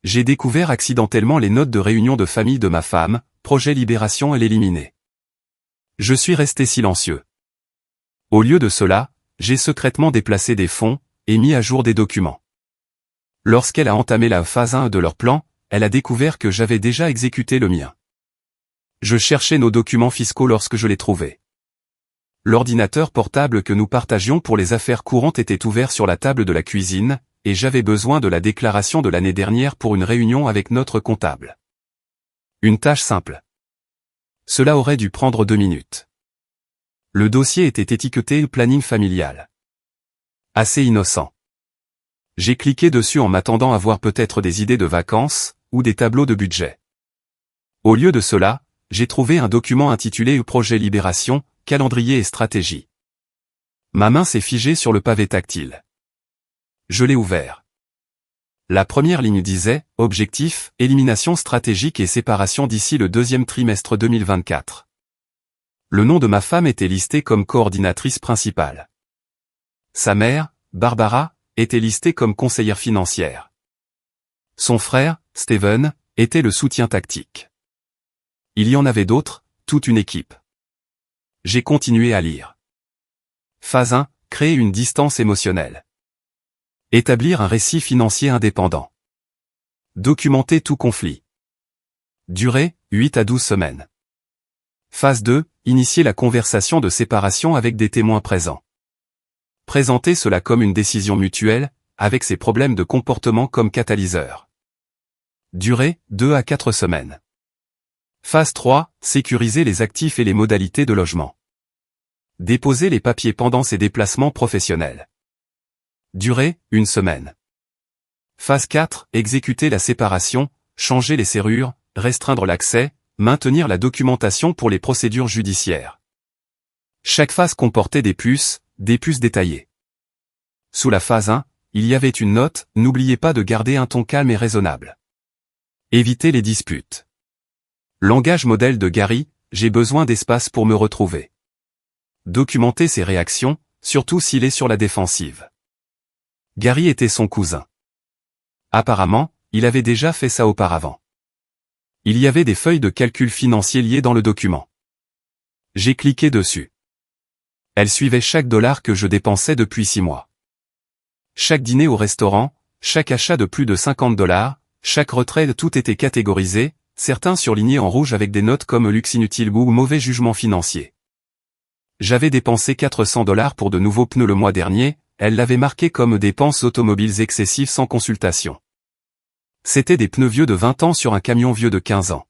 J'ai découvert accidentellement les notes de réunion de famille de ma femme, projet Libération et l'éliminer. Je suis resté silencieux. Au lieu de cela, j'ai secrètement déplacé des fonds, et mis à jour des documents. Lorsqu'elle a entamé la phase 1 de leur plan, elle a découvert que j'avais déjà exécuté le mien. Je cherchais nos documents fiscaux lorsque je les trouvais. L'ordinateur portable que nous partagions pour les affaires courantes était ouvert sur la table de la cuisine, et j'avais besoin de la déclaration de l'année dernière pour une réunion avec notre comptable. Une tâche simple. Cela aurait dû prendre 2 minutes. Le dossier était étiqueté « Planning familial ». Assez innocent. J'ai cliqué dessus en m'attendant à voir peut-être des idées de vacances, ou des tableaux de budget. Au lieu de cela, j'ai trouvé un document intitulé « Projet Libération, calendrier et stratégie ». Ma main s'est figée sur le pavé tactile. Je l'ai ouvert. La première ligne disait « Objectif, élimination stratégique et séparation d'ici le 2e trimestre 2024 ». Le nom de ma femme était listé comme coordinatrice principale. Sa mère, Barbara, était listée comme conseillère financière. Son frère, Steven, était le soutien tactique. Il y en avait d'autres, toute une équipe. J'ai continué à lire. Phase 1, créer une distance émotionnelle. Établir un récit financier indépendant. Documenter tout conflit. Durée, 8 à 12 semaines. Phase 2, initier la conversation de séparation avec des témoins présents. Présenter cela comme une décision mutuelle, avec ses problèmes de comportement comme catalyseur. Durée, 2 à 4 semaines. Phase 3, sécuriser les actifs et les modalités de logement. Déposer les papiers pendant ses déplacements professionnels. Durée, 1 semaine. Phase 4, exécuter la séparation, changer les serrures, restreindre l'accès, maintenir la documentation pour les procédures judiciaires. Chaque phase comportait des puces détaillées. Sous la phase 1, il y avait une note, n'oubliez pas de garder un ton calme et raisonnable. Évitez les disputes. Langage modèle de Gary, j'ai besoin d'espace pour me retrouver. Documenter ses réactions, surtout s'il est sur la défensive. Gary était son cousin. Apparemment, il avait déjà fait ça auparavant. Il y avait des feuilles de calcul financier liées dans le document. J'ai cliqué dessus. Elle suivait chaque dollar que je dépensais depuis 6 mois. Chaque dîner au restaurant, chaque achat de plus de 50 $, chaque retrait, tout était catégorisé, certains surlignés en rouge avec des notes comme luxe inutile ou mauvais jugement financier. J'avais dépensé 400 $ pour de nouveaux pneus le mois dernier, elle l'avait marqué comme dépenses automobiles excessives sans consultation. C'était des pneus vieux de 20 ans sur un camion vieux de 15 ans.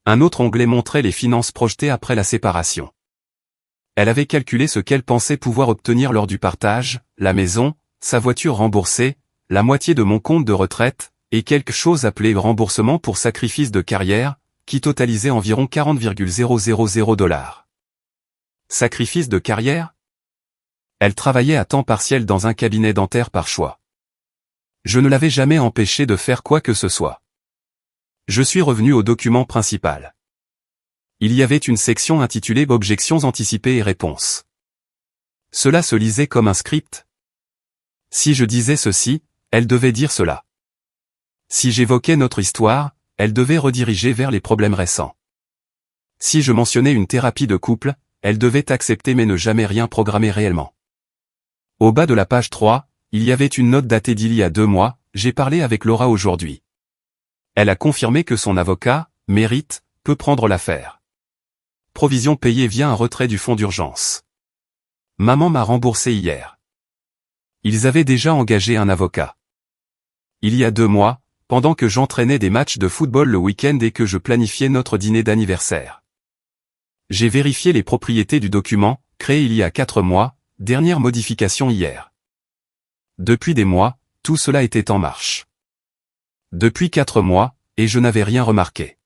Un autre onglet montrait les finances projetées après la séparation. Elle avait calculé ce qu'elle pensait pouvoir obtenir lors du partage, la maison, sa voiture remboursée, la moitié de mon compte de retraite, et quelque chose appelé remboursement pour sacrifice de carrière, qui totalisait environ 40,000 $. Sacrifice de carrière? Elle travaillait à temps partiel dans un cabinet dentaire par choix. Je ne l'avais jamais empêché de faire quoi que ce soit. Je suis revenu au document principal. Il y avait une section intitulée « Objections anticipées et réponses ». Cela se lisait comme un script. Si je disais ceci, elle devait dire cela. Si j'évoquais notre histoire, elle devait rediriger vers les problèmes récents. Si je mentionnais une thérapie de couple, elle devait accepter mais ne jamais rien programmer réellement. Au bas de la page 3, il y avait une note datée d'il y a 2 mois, j'ai parlé avec Laura aujourd'hui. Elle a confirmé que son avocat, Mérite, peut prendre l'affaire. Provision payée via un retrait du fonds d'urgence. Maman m'a remboursé hier. Ils avaient déjà engagé un avocat. Il y a 2 mois, pendant que j'entraînais des matchs de football le week-end et que je planifiais notre dîner d'anniversaire. J'ai vérifié les propriétés du document, créé il y a 4 mois, dernière modification hier. Depuis des mois, tout cela était en marche. Depuis 4 mois, et je n'avais rien remarqué.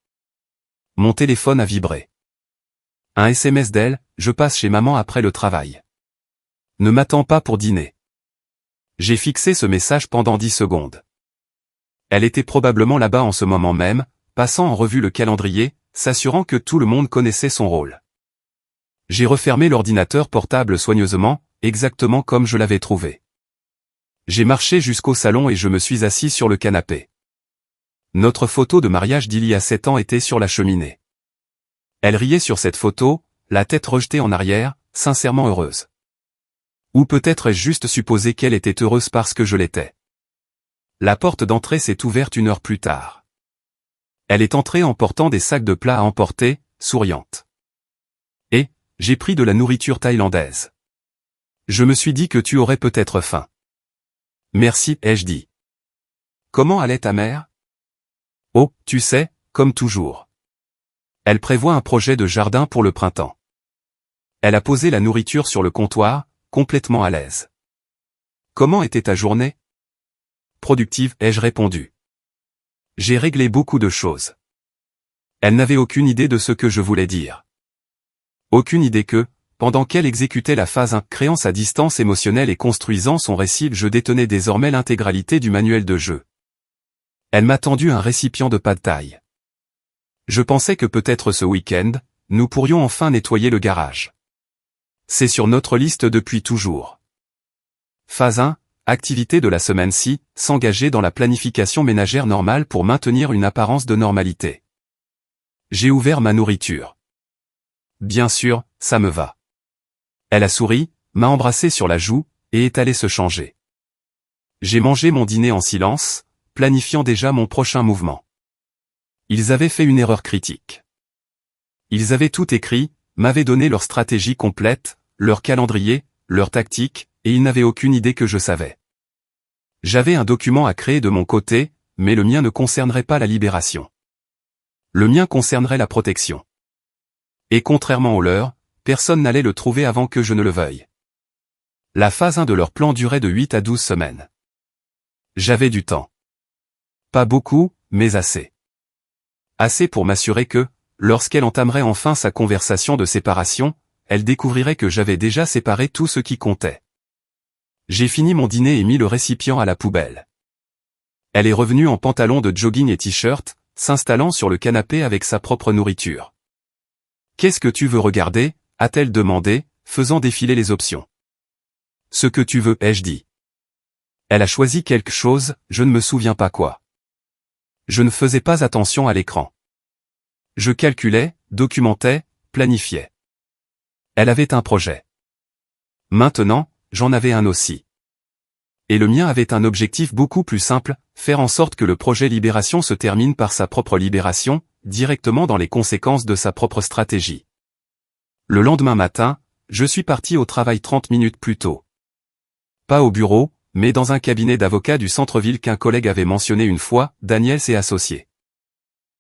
Mon téléphone a vibré. Un SMS d'elle, je passe chez maman après le travail. Ne m'attends pas pour dîner. J'ai fixé ce message pendant 10 secondes. Elle était probablement là-bas en ce moment même, passant en revue le calendrier, s'assurant que tout le monde connaissait son rôle. J'ai refermé l'ordinateur portable soigneusement, exactement comme je l'avais trouvé. J'ai marché jusqu'au salon et je me suis assis sur le canapé. Notre photo de mariage d'il y a 7 ans était sur la cheminée. Elle riait sur cette photo, la tête rejetée en arrière, sincèrement heureuse. Ou peut-être ai-je juste supposé qu'elle était heureuse parce que je l'étais. La porte d'entrée s'est ouverte 1 heure plus tard. Elle est entrée en portant des sacs de plats à emporter, souriante. Et, j'ai pris de la nourriture thaïlandaise. Je me suis dit que tu aurais peut-être faim. Merci, ai-je dit. Comment allait ta mère? Oh, tu sais, comme toujours. Elle prévoit un projet de jardin pour le printemps. Elle a posé la nourriture sur le comptoir, complètement à l'aise. Comment était ta journée? Productive, ai-je répondu. J'ai réglé beaucoup de choses. Elle n'avait aucune idée de ce que je voulais dire. Aucune idée que, pendant qu'elle exécutait la phase 1, créant sa distance émotionnelle et construisant son récit, je détenais désormais l'intégralité du manuel de jeu. Elle m'a tendu un récipient de pad thaï. Je pensais que peut-être ce week-end, nous pourrions enfin nettoyer le garage. C'est sur notre liste depuis toujours. Phase 1, activité de la semaine 6, s'engager dans la planification ménagère normale pour maintenir une apparence de normalité. J'ai ouvert ma nourriture. Bien sûr, ça me va. Elle a souri, m'a embrassé sur la joue, et est allée se changer. J'ai mangé mon dîner en silence, planifiant déjà mon prochain mouvement. Ils avaient fait une erreur critique. Ils avaient tout écrit, m'avaient donné leur stratégie complète, leur calendrier, leur tactique, et ils n'avaient aucune idée que je savais. J'avais un document à créer de mon côté, mais le mien ne concernerait pas la libération. Le mien concernerait la protection. Et contrairement au leur, personne n'allait le trouver avant que je ne le veuille. La phase 1 de leur plan durait de 8 à 12 semaines. J'avais du temps. Pas beaucoup, mais assez. Assez pour m'assurer que, lorsqu'elle entamerait enfin sa conversation de séparation, elle découvrirait que j'avais déjà séparé tout ce qui comptait. J'ai fini mon dîner et mis le récipient à la poubelle. Elle est revenue en pantalon de jogging et t-shirt, s'installant sur le canapé avec sa propre nourriture. « Qu'est-ce que tu veux regarder ?» a-t-elle demandé, faisant défiler les options. « Ce que tu veux, ai-je dit. » Elle a choisi quelque chose, je ne me souviens pas quoi. Je ne faisais pas attention à l'écran. Je calculais, documentais, planifiais. Elle avait un projet. Maintenant, j'en avais un aussi. Et le mien avait un objectif beaucoup plus simple, faire en sorte que le projet Libération se termine par sa propre libération, directement dans les conséquences de sa propre stratégie. Le lendemain matin, je suis parti au travail 30 minutes plus tôt. Pas au bureau, mais dans un cabinet d'avocats du centre-ville qu'un collègue avait mentionné une fois, Daniels et Associés.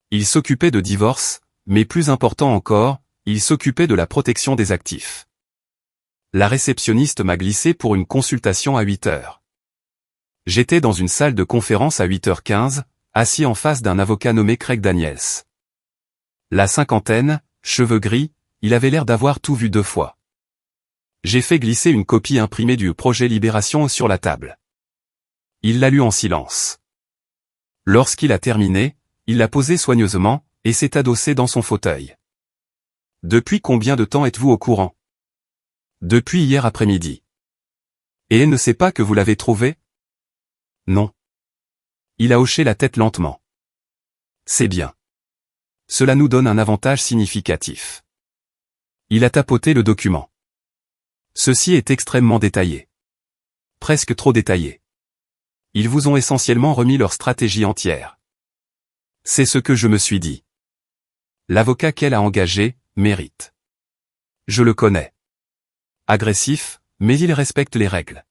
Il s'occupait de divorce, mais plus important encore, il s'occupait de la protection des actifs. La réceptionniste m'a glissé pour une consultation à 8 heures. J'étais dans une salle de conférence à 8h15, assis en face d'un avocat nommé Craig Daniels. La cinquantaine, cheveux gris, il avait l'air d'avoir tout vu 2 fois. J'ai fait glisser une copie imprimée du projet Libération sur la table. Il l'a lu en silence. Lorsqu'il a terminé, il l'a posé soigneusement, et s'est adossé dans son fauteuil. « Depuis combien de temps êtes-vous au courant ?»« Depuis hier après-midi. »« Et elle ne sait pas que vous l'avez trouvé ?»« Non. » Il a hoché la tête lentement. « C'est bien. Cela nous donne un avantage significatif. » Il a tapoté le document. Ceci est extrêmement détaillé. Presque trop détaillé. Ils vous ont essentiellement remis leur stratégie entière. C'est ce que je me suis dit. L'avocat qu'elle a engagé, mérite. Je le connais. Agressif, mais il respecte les règles.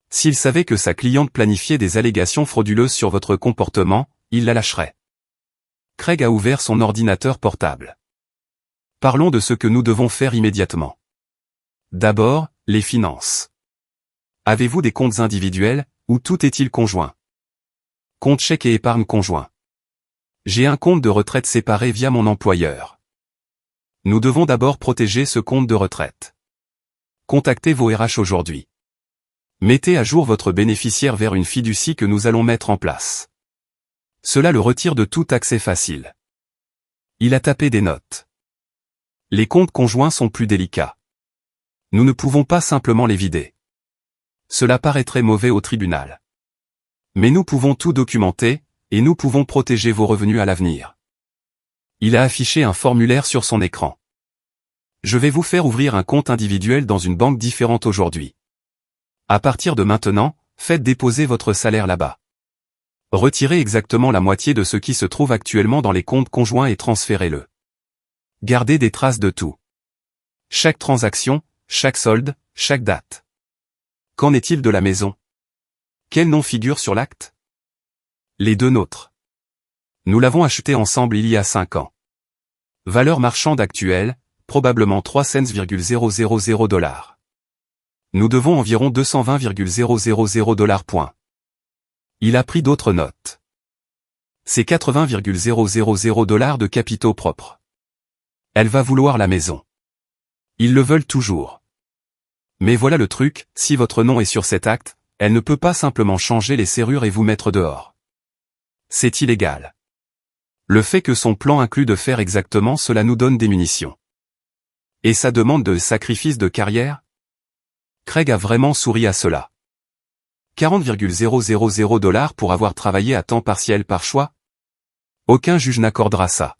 S'il savait que sa cliente planifiait des allégations frauduleuses sur votre comportement, il la lâcherait. Craig a ouvert son ordinateur portable. Parlons de ce que nous devons faire immédiatement. D'abord, les finances. Avez-vous des comptes individuels, ou tout est-il conjoint? Compte chèque et épargne conjoint. J'ai un compte de retraite séparé via mon employeur. Nous devons d'abord protéger ce compte de retraite. Contactez vos RH aujourd'hui. Mettez à jour votre bénéficiaire vers une fiducie que nous allons mettre en place. Cela le retire de tout accès facile. Il a tapé des notes. Les comptes conjoints sont plus délicats. Nous ne pouvons pas simplement les vider. Cela paraîtrait mauvais au tribunal. Mais nous pouvons tout documenter, et nous pouvons protéger vos revenus à l'avenir. Il a affiché un formulaire sur son écran. Je vais vous faire ouvrir un compte individuel dans une banque différente aujourd'hui. À partir de maintenant, faites déposer votre salaire là-bas. Retirez exactement la moitié de ce qui se trouve actuellement dans les comptes conjoints et transférez-le. Gardez des traces de tout. Chaque transaction, chaque solde, chaque date. Qu'en est-il de la maison? Quel nom figure sur l'acte? Les deux nôtres. Nous l'avons acheté ensemble il y a 5 ans. Valeur marchande actuelle, probablement 3 cents,000 $. Nous devons environ 220,000 $. Il a pris d'autres notes. C'est 80,000 $ de capitaux propres. Elle va vouloir la maison. Ils le veulent toujours. Mais voilà le truc, si votre nom est sur cet acte, elle ne peut pas simplement changer les serrures et vous mettre dehors. C'est illégal. Le fait que son plan inclut de faire exactement cela nous donne des munitions. Et ça demande de sacrifices de carrière? Craig a vraiment souri à cela. 40,000 $ pour avoir travaillé à temps partiel par choix? Aucun juge n'accordera ça.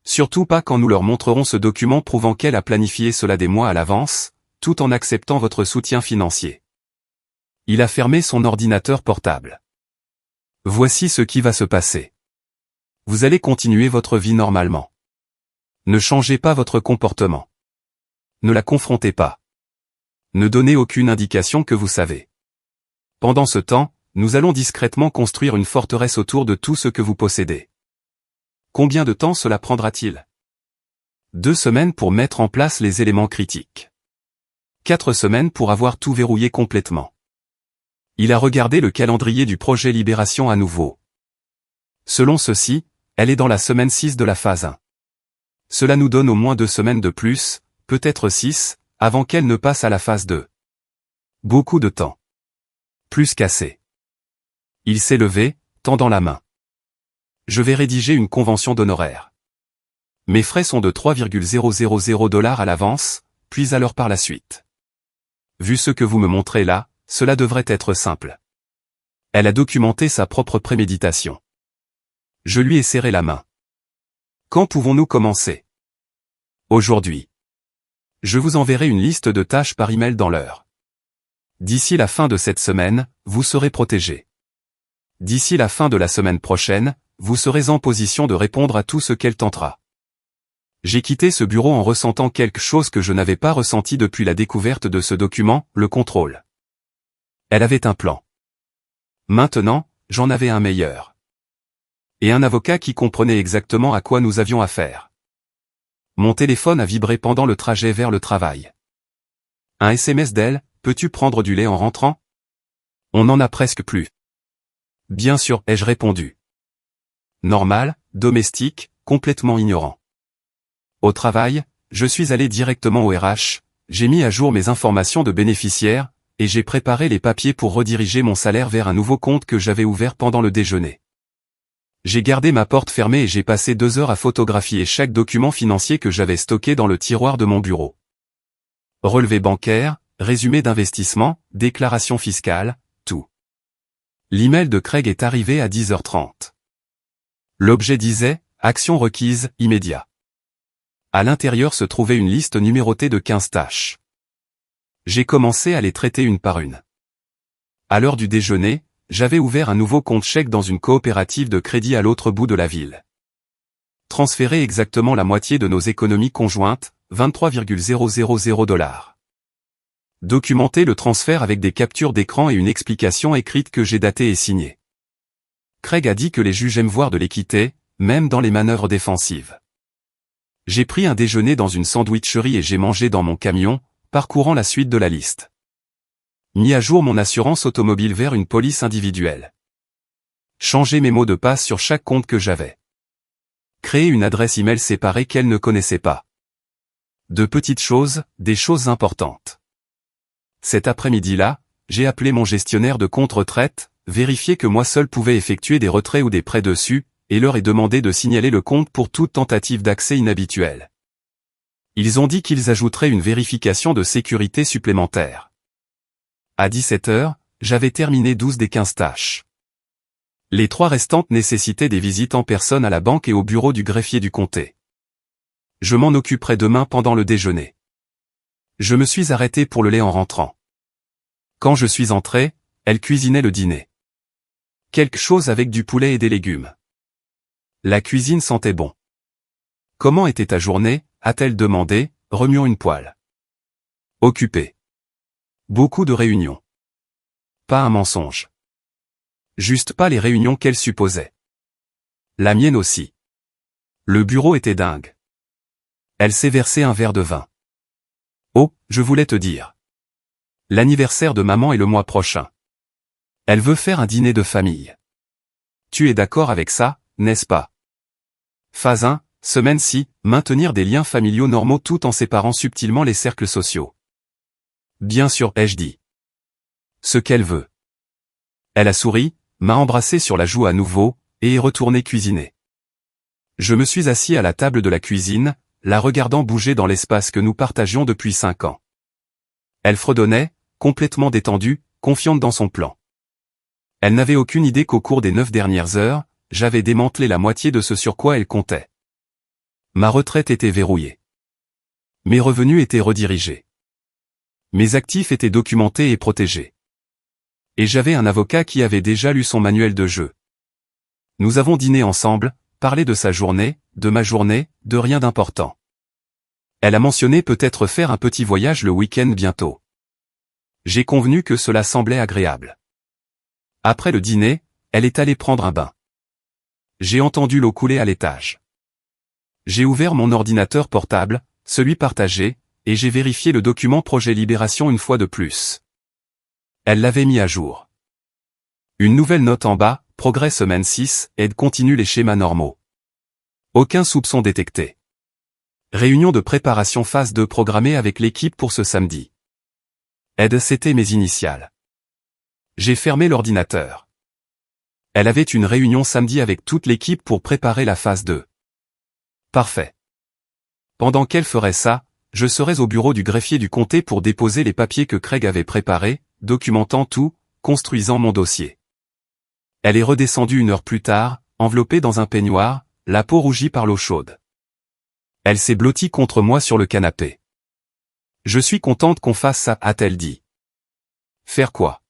Surtout pas quand nous leur montrerons ce document prouvant qu'elle a planifié cela des mois à l'avance, tout en acceptant votre soutien financier. Il a fermé son ordinateur portable. Voici ce qui va se passer. Vous allez continuer votre vie normalement. Ne changez pas votre comportement. Ne la confrontez pas. Ne donnez aucune indication que vous savez. Pendant ce temps, nous allons discrètement construire une forteresse autour de tout ce que vous possédez. Combien de temps cela prendra-t-il? 2 semaines pour mettre en place les éléments critiques. 4 semaines pour avoir tout verrouillé complètement. Il a regardé le calendrier du projet Libération à nouveau. Selon ceci, elle est dans la semaine 6 de la phase 1. Cela nous donne au moins 2 semaines de plus, peut-être 6, avant qu'elle ne passe à la phase 2. Beaucoup de temps. Plus qu'assez. Il s'est levé, tendant la main. Je vais rédiger une convention d'honoraires. Mes frais sont de 3,000 $ à l'avance, puis alors par la suite. Vu ce que vous me montrez là, cela devrait être simple. Elle a documenté sa propre préméditation. Je lui ai serré la main. Quand pouvons-nous commencer? Aujourd'hui. Je vous enverrai une liste de tâches par email dans l'heure. D'ici la fin de cette semaine, vous serez protégé. D'ici la fin de la semaine prochaine, vous serez en position de répondre à tout ce qu'elle tentera. J'ai quitté ce bureau en ressentant quelque chose que je n'avais pas ressenti depuis la découverte de ce document, le contrôle. Elle avait un plan. Maintenant, j'en avais un meilleur. Et un avocat qui comprenait exactement à quoi nous avions affaire. Mon téléphone a vibré pendant le trajet vers le travail. Un SMS d'elle, peux-tu prendre du lait en rentrant? On n'en a presque plus. Bien sûr, ai-je répondu. Normal, domestique, complètement ignorant. Au travail, je suis allé directement au RH, j'ai mis à jour mes informations de bénéficiaire, et j'ai préparé les papiers pour rediriger mon salaire vers un nouveau compte que j'avais ouvert pendant le déjeuner. J'ai gardé ma porte fermée et j'ai passé 2 heures à photographier chaque document financier que j'avais stocké dans le tiroir de mon bureau. Relevé bancaire, résumé d'investissement, déclaration fiscale, tout. L'email de Craig est arrivé à 10h30. L'objet disait « Action requise, immédiat ». À l'intérieur se trouvait une liste numérotée de 15 tâches. J'ai commencé à les traiter une par une. À l'heure du déjeuner, j'avais ouvert un nouveau compte chèque dans une coopérative de crédit à l'autre bout de la ville. Transférer exactement la moitié de nos économies conjointes, 23,000 $. Documenter le transfert avec des captures d'écran et une explication écrite que j'ai datée et signée. Craig a dit que les juges aiment voir de l'équité, même dans les manœuvres défensives. J'ai pris un déjeuner dans une sandwicherie et j'ai mangé dans mon camion, parcourant la suite de la liste. Mis à jour mon assurance automobile vers une police individuelle. Changer mes mots de passe sur chaque compte que j'avais. Créer une adresse email séparée qu'elle ne connaissait pas. De petites choses, des choses importantes. Cet après-midi-là, j'ai appelé mon gestionnaire de compte retraite, vérifié que moi seul pouvais effectuer des retraits ou des prêts dessus, et leur ai demandé de signaler le compte pour toute tentative d'accès inhabituel. Ils ont dit qu'ils ajouteraient une vérification de sécurité supplémentaire. À 17h, j'avais terminé 12 des 15 tâches. Les 3 restantes nécessitaient des visites en personne à la banque et au bureau du greffier du comté. Je m'en occuperai demain pendant le déjeuner. Je me suis arrêté pour le lait en rentrant. Quand je suis entré, elle cuisinait le dîner. Quelque chose avec du poulet et des légumes. La cuisine sentait bon. Comment était ta journée, a-t-elle demandé, remuant une poêle. Occupée. Beaucoup de réunions. Pas un mensonge. Juste pas les réunions qu'elle supposait. La mienne aussi. Le bureau était dingue. Elle s'est versé un verre de vin. Oh, je voulais te dire. L'anniversaire de maman est le mois prochain. Elle veut faire un dîner de famille. Tu es d'accord avec ça, n'est-ce pas? Phase 1, semaine 6, maintenir des liens familiaux normaux tout en séparant subtilement les cercles sociaux. Bien sûr, ai-je dit. Ce qu'elle veut. Elle a souri, m'a embrassé sur la joue à nouveau, et est retournée cuisiner. Je me suis assis à la table de la cuisine, la regardant bouger dans l'espace que nous partagions depuis 5 ans. Elle fredonnait, complètement détendue, confiante dans son plan. Elle n'avait aucune idée qu'au cours des 9 dernières heures, j'avais démantelé la moitié de ce sur quoi elle comptait. Ma retraite était verrouillée. Mes revenus étaient redirigés. Mes actifs étaient documentés et protégés. Et j'avais un avocat qui avait déjà lu son manuel de jeu. Nous avons dîné ensemble, parlé de sa journée, de ma journée, de rien d'important. Elle a mentionné peut-être faire un petit voyage le week-end bientôt. J'ai convenu que cela semblait agréable. Après le dîner, elle est allée prendre un bain. J'ai entendu l'eau couler à l'étage. J'ai ouvert mon ordinateur portable, celui partagé, et j'ai vérifié le document projet Libération une fois de plus. Elle l'avait mis à jour. Une nouvelle note en bas, progrès semaine 6, aide continue les schémas normaux. Aucun soupçon détecté. Réunion de préparation phase 2 programmée avec l'équipe pour ce samedi. Aide, c'était mes initiales. J'ai fermé l'ordinateur. Elle avait une réunion samedi avec toute l'équipe pour préparer la phase 2. Parfait. Pendant qu'elle ferait ça, je serais au bureau du greffier du comté pour déposer les papiers que Craig avait préparés, documentant tout, construisant mon dossier. Elle est redescendue 1 heure plus tard, enveloppée dans un peignoir, la peau rougie par l'eau chaude. Elle s'est blottie contre moi sur le canapé. Je suis contente qu'on fasse ça, a-t-elle dit. Faire quoi?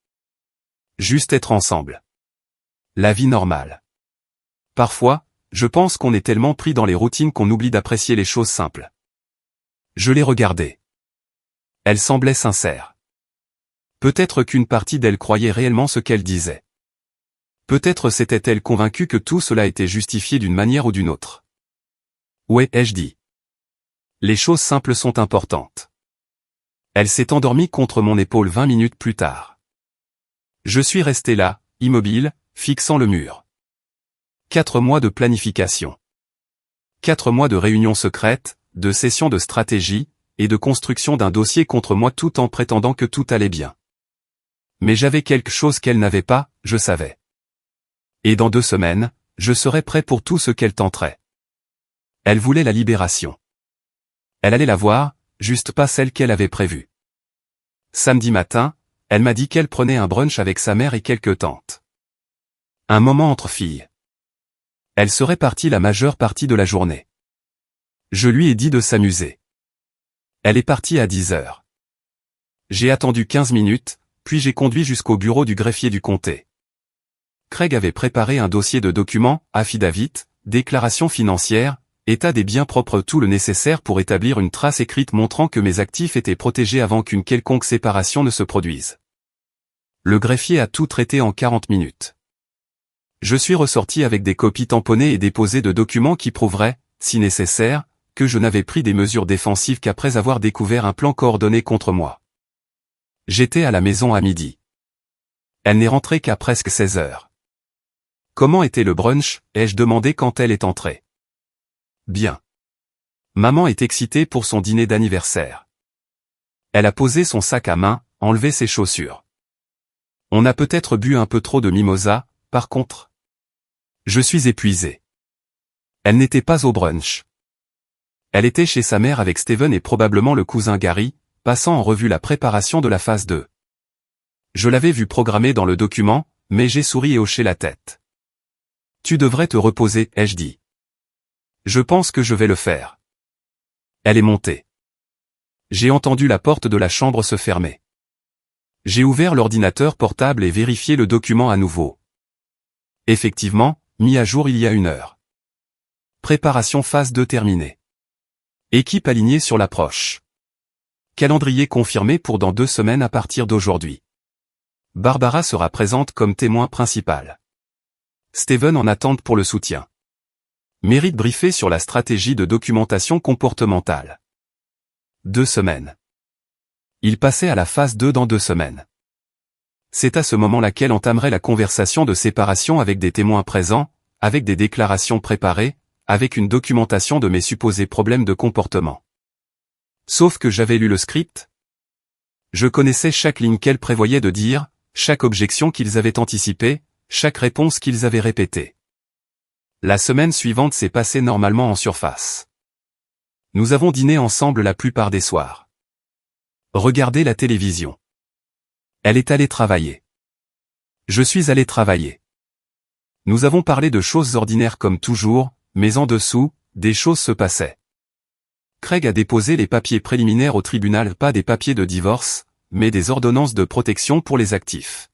Juste être ensemble. La vie normale. Parfois, je pense qu'on est tellement pris dans les routines qu'on oublie d'apprécier les choses simples. Je l'ai regardée. Elle semblait sincère. Peut-être qu'une partie d'elle croyait réellement ce qu'elle disait. Peut-être s'était-elle convaincue que tout cela était justifié d'une manière ou d'une autre. Ouais, ai-je dit. Les choses simples sont importantes. Elle s'est endormie contre mon épaule 20 minutes plus tard. Je suis resté là, immobile, fixant le mur. 4 mois de planification. 4 mois de réunions secrètes, de sessions de stratégie, et de construction d'un dossier contre moi tout en prétendant que tout allait bien. Mais j'avais quelque chose qu'elle n'avait pas, je savais. Et dans 2 semaines, je serais prêt pour tout ce qu'elle tenterait. Elle voulait la libération. Elle allait la voir, juste pas celle qu'elle avait prévue. Samedi matin, elle m'a dit qu'elle prenait un brunch avec sa mère et quelques tantes. Un moment entre filles. Elle serait partie la majeure partie de la journée. Je lui ai dit de s'amuser. Elle est partie à 10 heures. J'ai attendu 15 minutes, puis j'ai conduit jusqu'au bureau du greffier du comté. Craig avait préparé un dossier de documents, affidavit, déclaration financière, état des biens propres, tout le nécessaire pour établir une trace écrite montrant que mes actifs étaient protégés avant qu'une quelconque séparation ne se produise. Le greffier a tout traité en 40 minutes. Je suis ressorti avec des copies tamponnées et déposées de documents qui prouveraient, si nécessaire, que je n'avais pris des mesures défensives qu'après avoir découvert un plan coordonné contre moi. J'étais à la maison à midi. Elle n'est rentrée qu'à presque 16 heures. Comment était le brunch, ai-je demandé quand elle est entrée. Bien. Maman est excitée pour son dîner d'anniversaire. Elle a posé son sac à main, enlevé ses chaussures. On a peut-être bu un peu trop de mimosa, par contre. Je suis épuisé. Elle n'était pas au brunch. Elle était chez sa mère avec Steven et probablement le cousin Gary, passant en revue la préparation de la phase 2. Je l'avais vu programmer dans le document, mais j'ai souri et hoché la tête. Tu devrais te reposer, ai-je dit. Je pense que je vais le faire. Elle est montée. J'ai entendu la porte de la chambre se fermer. J'ai ouvert l'ordinateur portable et vérifié le document à nouveau. Effectivement, mis à jour il y a 1 heure. Préparation phase 2 terminée. Équipe alignée sur l'approche. Calendrier confirmé pour dans 2 semaines à partir d'aujourd'hui. Barbara sera présente comme témoin principal. Steven en attente pour le soutien. Mérite briefé sur la stratégie de documentation comportementale. 2 semaines. Il passait à la phase 2 dans 2 semaines. C'est à ce moment laquelle entamerait la conversation de séparation avec des témoins présents, avec des déclarations préparées, avec une documentation de mes supposés problèmes de comportement. Sauf que j'avais lu le script. Je connaissais chaque ligne qu'elle prévoyait de dire, chaque objection qu'ils avaient anticipée, chaque réponse qu'ils avaient répétée. La semaine suivante s'est passée normalement en surface. Nous avons dîné ensemble la plupart des soirs. Regardé la télévision. Elle est allée travailler. Je suis allé travailler. Nous avons parlé de choses ordinaires comme toujours, mais en dessous, des choses se passaient. Craig a déposé les papiers préliminaires au tribunal, pas des papiers de divorce, mais des ordonnances de protection pour les actifs.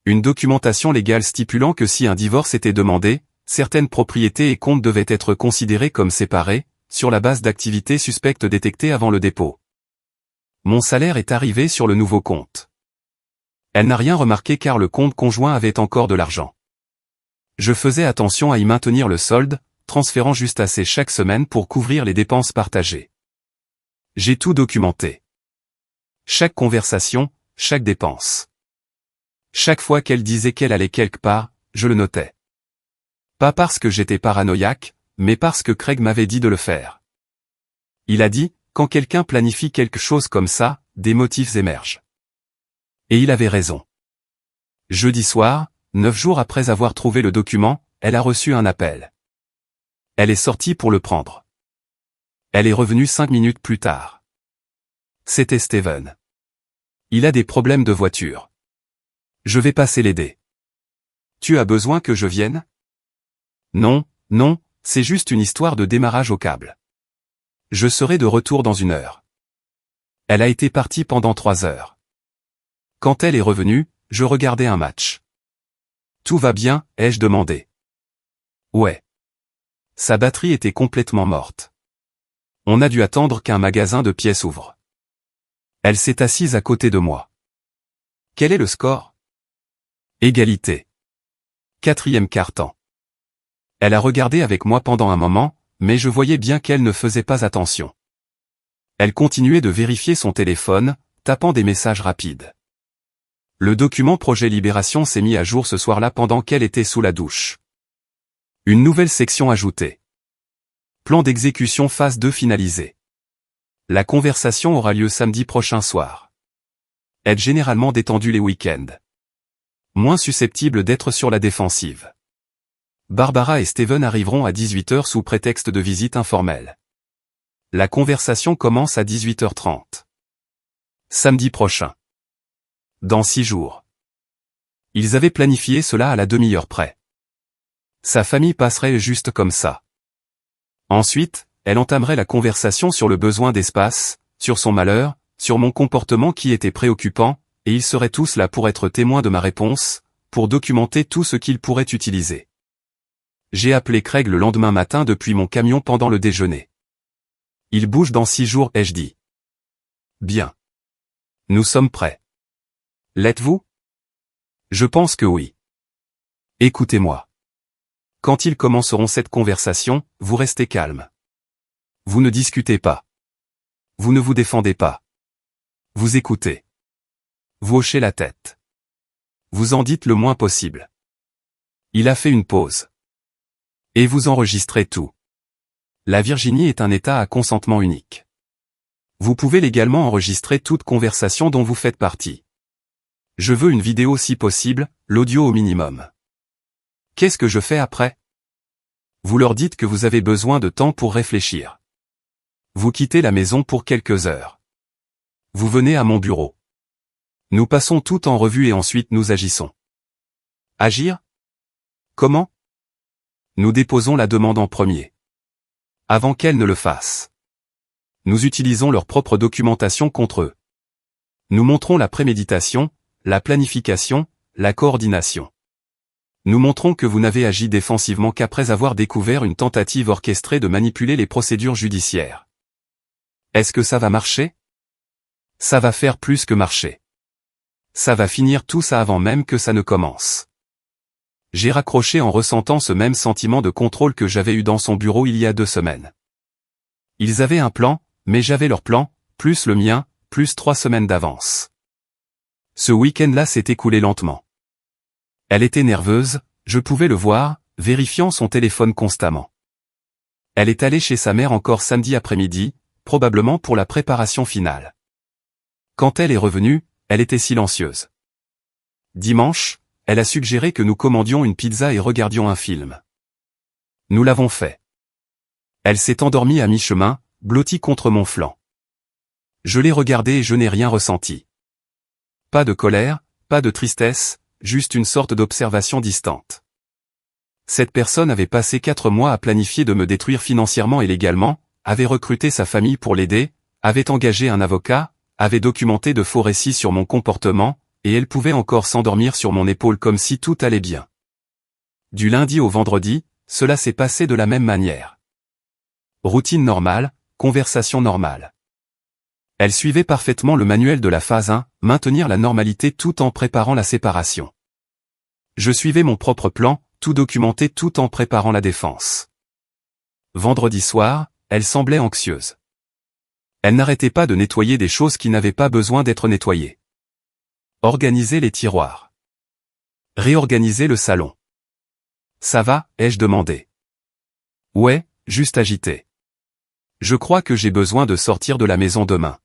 Une documentation légale stipulant que si un divorce était demandé, certaines propriétés et comptes devaient être considérés comme séparés, sur la base d'activités suspectes détectées avant le dépôt. Mon salaire est arrivé sur le nouveau compte. Elle n'a rien remarqué car le compte conjoint avait encore de l'argent. Je faisais attention à y maintenir le solde, transférant juste assez chaque semaine pour couvrir les dépenses partagées. J'ai tout documenté. Chaque conversation, chaque dépense. Chaque fois qu'elle disait qu'elle allait quelque part, je le notais. Pas parce que j'étais paranoïaque, mais parce que Craig m'avait dit de le faire. Il a dit, quand quelqu'un planifie quelque chose comme ça, des motifs émergent. Et il avait raison. Jeudi soir, 9 jours après avoir trouvé le document, elle a reçu un appel. Elle est sortie pour le prendre. Elle est revenue 5 minutes plus tard. C'était Steven. Il a des problèmes de voiture. Je vais passer l'aider. Tu as besoin que je vienne? Non, non, c'est juste une histoire de démarrage au câble. Je serai de retour dans 1 heure. Elle a été partie pendant 3 heures. Quand elle est revenue, je regardais un match. Tout va bien, ai-je demandé. Ouais. Sa batterie était complètement morte. On a dû attendre qu'un magasin de pièces ouvre. Elle s'est assise à côté de moi. Quel est le score? Égalité. 4e quart-temps. Elle a regardé avec moi pendant un moment, mais je voyais bien qu'elle ne faisait pas attention. Elle continuait de vérifier son téléphone, tapant des messages rapides. Le document projet libération s'est mis à jour ce soir-là pendant qu'elle était sous la douche. Une nouvelle section ajoutée. Plan d'exécution phase 2 finalisé. La conversation aura lieu samedi prochain soir. Être généralement détendu les week-ends. Moins susceptible d'être sur la défensive. Barbara et Steven arriveront à 18h sous prétexte de visite informelle. La conversation commence à 18h30. Samedi prochain. Dans 6 jours. Ils avaient planifié cela à la demi-heure près. Sa famille passerait juste comme ça. Ensuite, elle entamerait la conversation sur le besoin d'espace, sur son malheur, sur mon comportement qui était préoccupant, et ils seraient tous là pour être témoins de ma réponse, pour documenter tout ce qu'ils pourraient utiliser. J'ai appelé Craig le lendemain matin depuis mon camion pendant le déjeuner. Il bouge dans 6 jours, ai-je dit. Bien. Nous sommes prêts. L'êtes-vous? Je pense que oui. Écoutez-moi. Quand ils commenceront cette conversation, vous restez calme. Vous ne discutez pas. Vous ne vous défendez pas. Vous écoutez. Vous hochez la tête. Vous en dites le moins possible. Il a fait une pause. Et vous enregistrez tout. La Virginie est un État à consentement unique. Vous pouvez légalement enregistrer toute conversation dont vous faites partie. Je veux une vidéo si possible, l'audio au minimum. Qu'est-ce que je fais après? Vous leur dites que vous avez besoin de temps pour réfléchir. Vous quittez la maison pour quelques heures. Vous venez à mon bureau. Nous passons tout en revue et ensuite nous agissons. Agir? Comment? Nous déposons la demande en premier. Avant qu'elle ne le fasse. Nous utilisons leur propre documentation contre eux. Nous montrons la préméditation, la planification, la coordination. Nous montrons que vous n'avez agi défensivement qu'après avoir découvert une tentative orchestrée de manipuler les procédures judiciaires. Est-ce que ça va marcher? Ça va faire plus que marcher. Ça va finir tout ça avant même que ça ne commence. J'ai raccroché en ressentant ce même sentiment de contrôle que j'avais eu dans son bureau il y a 2 semaines. Ils avaient un plan, mais j'avais leur plan, plus le mien, plus 3 semaines d'avance. Ce week-end-là s'est écoulé lentement. Elle était nerveuse, je pouvais le voir, vérifiant son téléphone constamment. Elle est allée chez sa mère encore samedi après-midi, probablement pour la préparation finale. Quand elle est revenue, elle était silencieuse. Dimanche, elle a suggéré que nous commandions une pizza et regardions un film. Nous l'avons fait. Elle s'est endormie à mi-chemin, blottie contre mon flanc. Je l'ai regardée et je n'ai rien ressenti. Pas de colère, pas de tristesse, juste une sorte d'observation distante. Cette personne avait passé 4 mois à planifier de me détruire financièrement et légalement, avait recruté sa famille pour l'aider, avait engagé un avocat, avait documenté de faux récits sur mon comportement, et elle pouvait encore s'endormir sur mon épaule comme si tout allait bien. Du lundi au vendredi, cela s'est passé de la même manière. Routine normale, conversation normale. Elle suivait parfaitement le manuel de la phase 1, maintenir la normalité tout en préparant la séparation. Je suivais mon propre plan, tout documenté tout en préparant la défense. Vendredi soir, elle semblait anxieuse. Elle n'arrêtait pas de nettoyer des choses qui n'avaient pas besoin d'être nettoyées. Organiser les tiroirs. Réorganiser le salon. Ça va, ai-je demandé. Ouais, juste agité. Je crois que j'ai besoin de sortir de la maison demain.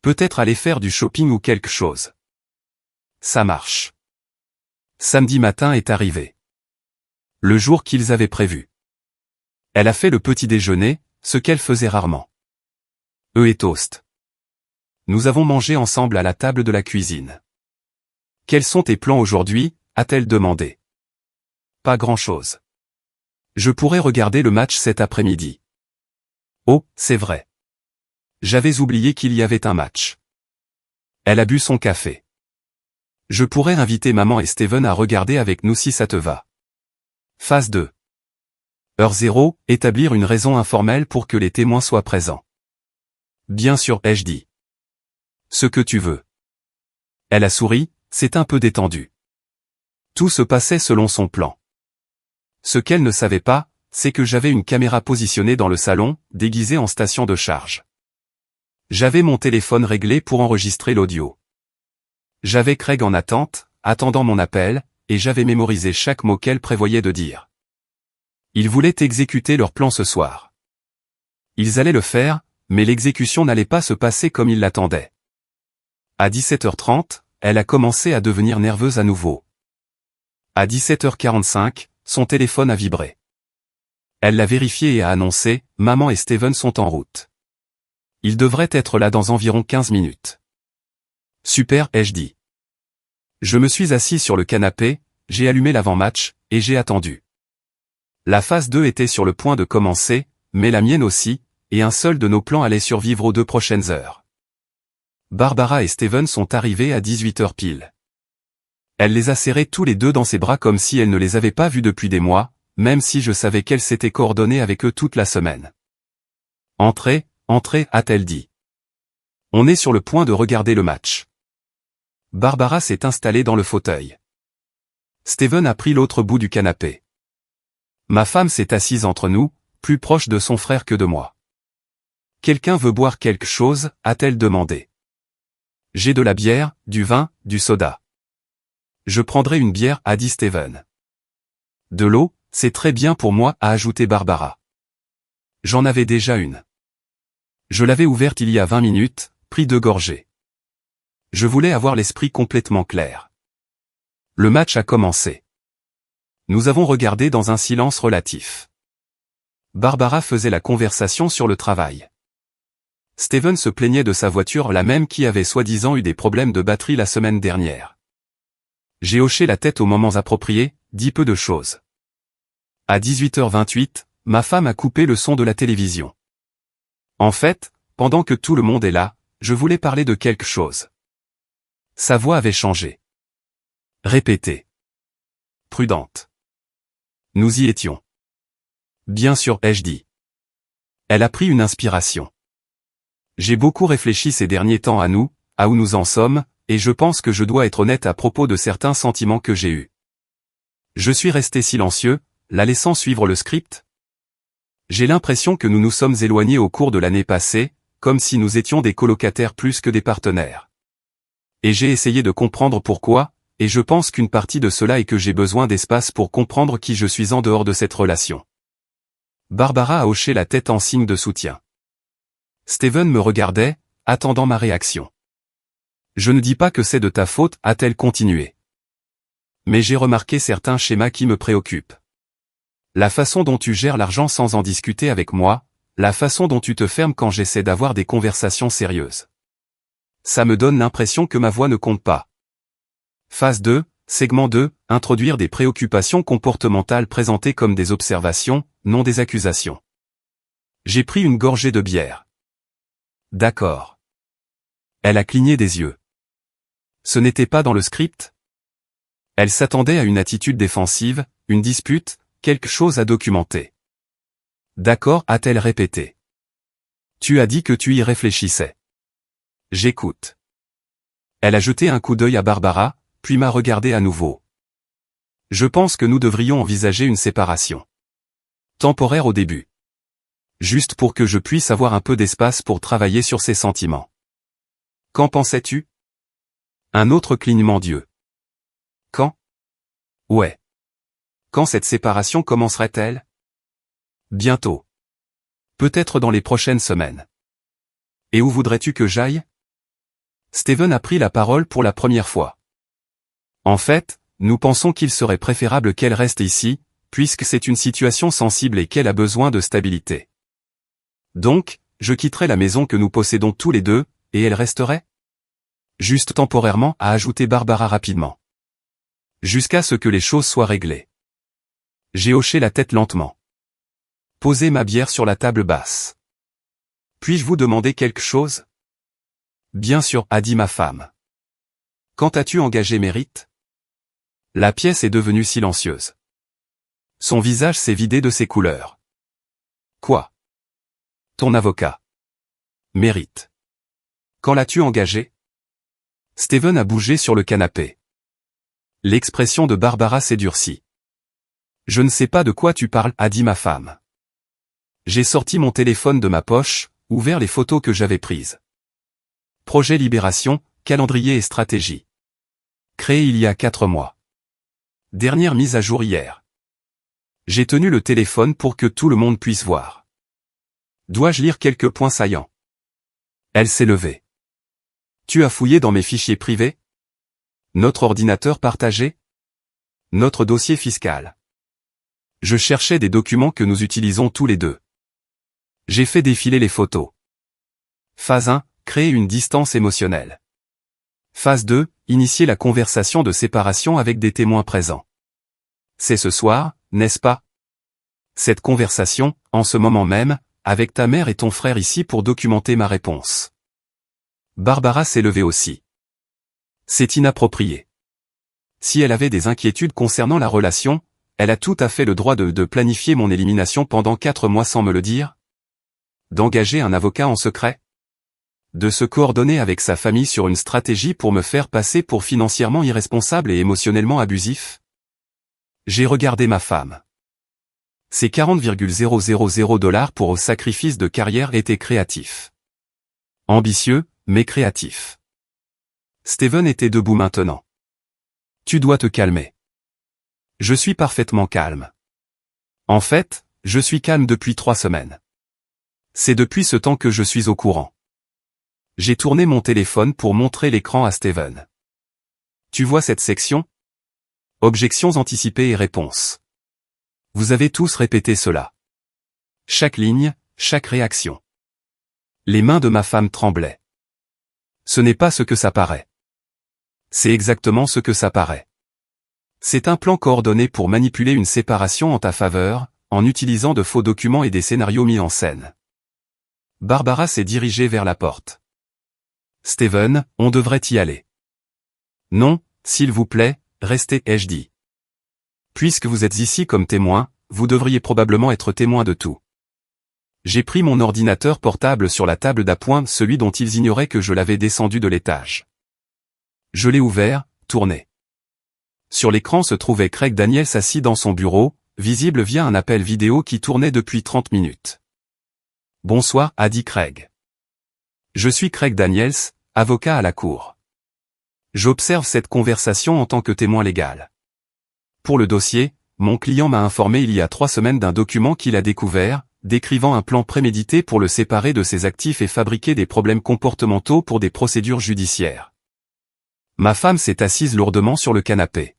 Peut-être aller faire du shopping ou quelque chose. Ça marche. Samedi matin est arrivé. Le jour qu'ils avaient prévu. Elle a fait le petit déjeuner, ce qu'elle faisait rarement. Œufs et toast. Nous avons mangé ensemble à la table de la cuisine. Quels sont tes plans aujourd'hui, a-t-elle demandé. Pas grand-chose. Je pourrais regarder le match cet après-midi. Oh, c'est vrai. J'avais oublié qu'il y avait un match. Elle a bu son café. Je pourrais inviter maman et Steven à regarder avec nous si ça te va. Phase 2. Heure 0, établir une raison informelle pour que les témoins soient présents. Bien sûr, ai-je dit. Ce que tu veux. Elle a souri, c'est un peu détendu. Tout se passait selon son plan. Ce qu'elle ne savait pas, c'est que j'avais une caméra positionnée dans le salon, déguisée en station de charge. J'avais mon téléphone réglé pour enregistrer l'audio. J'avais Craig en attente, attendant mon appel, et j'avais mémorisé chaque mot qu'elle prévoyait de dire. Ils voulaient exécuter leur plan ce soir. Ils allaient le faire, mais l'exécution n'allait pas se passer comme ils l'attendaient. À 17h30, elle a commencé à devenir nerveuse à nouveau. À 17h45, son téléphone a vibré. Elle l'a vérifié et a annoncé, « Maman et Steven sont en route. Ils devraient être là dans environ 15 minutes. » Super, ai-je dit. Je me suis assis sur le canapé, j'ai allumé l'avant-match, et j'ai attendu. La phase 2 était sur le point de commencer, mais la mienne aussi, et un seul de nos plans allait survivre aux 2 prochaines heures. Barbara et Steven sont arrivés à 18h pile. Elle les a serrés tous les deux dans ses bras comme si elle ne les avait pas vus depuis des mois, même si je savais qu'elle s'était coordonnée avec eux toute la semaine. « Entrez, entrez » a-t-elle dit. On est sur le point de regarder le match. Barbara s'est installée dans le fauteuil. Steven a pris l'autre bout du canapé. Ma femme s'est assise entre nous, plus proche de son frère que de moi. « Quelqu'un veut boire quelque chose » a-t-elle demandé. « J'ai de la bière, du vin, du soda. »« Je prendrai une bière » a dit Steven. « De l'eau, c'est très bien pour moi » a ajouté Barbara. J'en avais déjà une. Je l'avais ouverte il y a 20 minutes, pris 2 gorgées. Je voulais avoir l'esprit complètement clair. Le match a commencé. Nous avons regardé dans un silence relatif. Barbara faisait la conversation sur le travail. Steven se plaignait de sa voiture, la même qui avait soi-disant eu des problèmes de batterie la semaine dernière. J'ai hoché la tête aux moments appropriés, dit peu de choses. À 18h28, ma femme a coupé le son de la télévision. En fait, pendant que tout le monde est là, je voulais parler de quelque chose. Sa voix avait changé. Répétée. Prudente. Nous y étions. Bien sûr, ai-je dit. Elle a pris une inspiration. J'ai beaucoup réfléchi ces derniers temps à nous, à où nous en sommes, et je pense que je dois être honnête à propos de certains sentiments que j'ai eus. Je suis resté silencieux, la laissant suivre le script. J'ai l'impression que nous nous sommes éloignés au cours de l'année passée, comme si nous étions des colocataires plus que des partenaires. Et j'ai essayé de comprendre pourquoi, et je pense qu'une partie de cela est que j'ai besoin d'espace pour comprendre qui je suis en dehors de cette relation. Barbara a hoché la tête en signe de soutien. Steven me regardait, attendant ma réaction. Je ne dis pas que c'est de ta faute, a-t-elle continué. Mais j'ai remarqué certains schémas qui me préoccupent. La façon dont tu gères l'argent sans en discuter avec moi, la façon dont tu te fermes quand j'essaie d'avoir des conversations sérieuses. Ça me donne l'impression que ma voix ne compte pas. Phase 2, segment 2, introduire des préoccupations comportementales présentées comme des observations, non des accusations. J'ai pris une gorgée de bière. D'accord. Elle a cligné des yeux. Ce n'était pas dans le script? Elle s'attendait à une attitude défensive, une dispute, quelque chose à documenter. D'accord, a-t-elle répété. Tu as dit que tu y réfléchissais. J'écoute. Elle a jeté un coup d'œil à Barbara, puis m'a regardé à nouveau. Je pense que nous devrions envisager une séparation. Temporaire au début. Juste pour que je puisse avoir un peu d'espace pour travailler sur ses sentiments. Qu'en pensais-tu? Un autre clignement d'yeux. Quand? Ouais. Quand cette séparation commencerait-elle? Bientôt. Peut-être dans les prochaines semaines. Et où voudrais-tu que j'aille? Steven a pris la parole pour la première fois. En fait, nous pensons qu'il serait préférable qu'elle reste ici, puisque c'est une situation sensible et qu'elle a besoin de stabilité. Donc, je quitterai la maison que nous possédons tous les deux, et elle resterait? Juste temporairement, a ajouté Barbara rapidement. Jusqu'à ce que les choses soient réglées. J'ai hoché la tête lentement. Posé ma bière sur la table basse. Puis-je vous demander quelque chose? Bien sûr, a dit ma femme. Quand as-tu engagé Mérite? La pièce est devenue silencieuse. Son visage s'est vidé de ses couleurs. Quoi? Ton avocat. Mérite. Quand l'as-tu engagé? Steven a bougé sur le canapé. L'expression de Barbara s'est durcie. Je ne sais pas de quoi tu parles, a dit ma femme. J'ai sorti mon téléphone de ma poche, ouvert les photos que j'avais prises. Projet Libération, calendrier et stratégie. Créé il y a 4 mois. Dernière mise à jour hier. J'ai tenu le téléphone pour que tout le monde puisse voir. Dois-je lire quelques points saillants? Elle s'est levée. Tu as fouillé dans mes fichiers privés? Notre ordinateur partagé? Notre dossier fiscal. Je cherchais des documents que nous utilisons tous les deux. J'ai fait défiler les photos. Phase 1, créer une distance émotionnelle. Phase 2, initier la conversation de séparation avec des témoins présents. C'est ce soir, n'est-ce pas? Cette conversation, en ce moment même, avec ta mère et ton frère ici pour documenter ma réponse. Barbara s'est levée aussi. C'est inapproprié. Si elle avait des inquiétudes concernant la relation, elle a tout à fait le droit de planifier mon élimination pendant 4 mois sans me le dire? D'engager un avocat en secret? De se coordonner avec sa famille sur une stratégie pour me faire passer pour financièrement irresponsable et émotionnellement abusif? J'ai regardé ma femme. Ces 40,000 $ pour au sacrifice de carrière étaient créatifs. Ambitieux, mais créatifs. Steven était debout maintenant. Tu dois te calmer. Je suis parfaitement calme. En fait, je suis calme depuis 3 semaines. C'est depuis ce temps que je suis au courant. J'ai tourné mon téléphone pour montrer l'écran à Steven. Tu vois cette section? Objections anticipées et réponses. Vous avez tous répété cela. Chaque ligne, chaque réaction. Les mains de ma femme tremblaient. Ce n'est pas ce que ça paraît. C'est exactement ce que ça paraît. C'est un plan coordonné pour manipuler une séparation en ta faveur, en utilisant de faux documents et des scénarios mis en scène. Barbara s'est dirigée vers la porte. Steven, on devrait y aller. Non, s'il vous plaît, restez, ai-je dit. Puisque vous êtes ici comme témoin, vous devriez probablement être témoin de tout. J'ai pris mon ordinateur portable sur la table d'appoint, celui dont ils ignoraient que je l'avais descendu de l'étage. Je l'ai ouvert, tourné. Sur l'écran se trouvait Craig Daniels assis dans son bureau, visible via un appel vidéo qui tournait depuis 30 minutes. « Bonsoir » a dit Craig. « Je suis Craig Daniels, avocat à la cour. J'observe cette conversation en tant que témoin légal. Pour le dossier, mon client m'a informé il y a 3 semaines d'un document qu'il a découvert, décrivant un plan prémédité pour le séparer de ses actifs et fabriquer des problèmes comportementaux pour des procédures judiciaires. Ma femme s'est assise lourdement sur le canapé.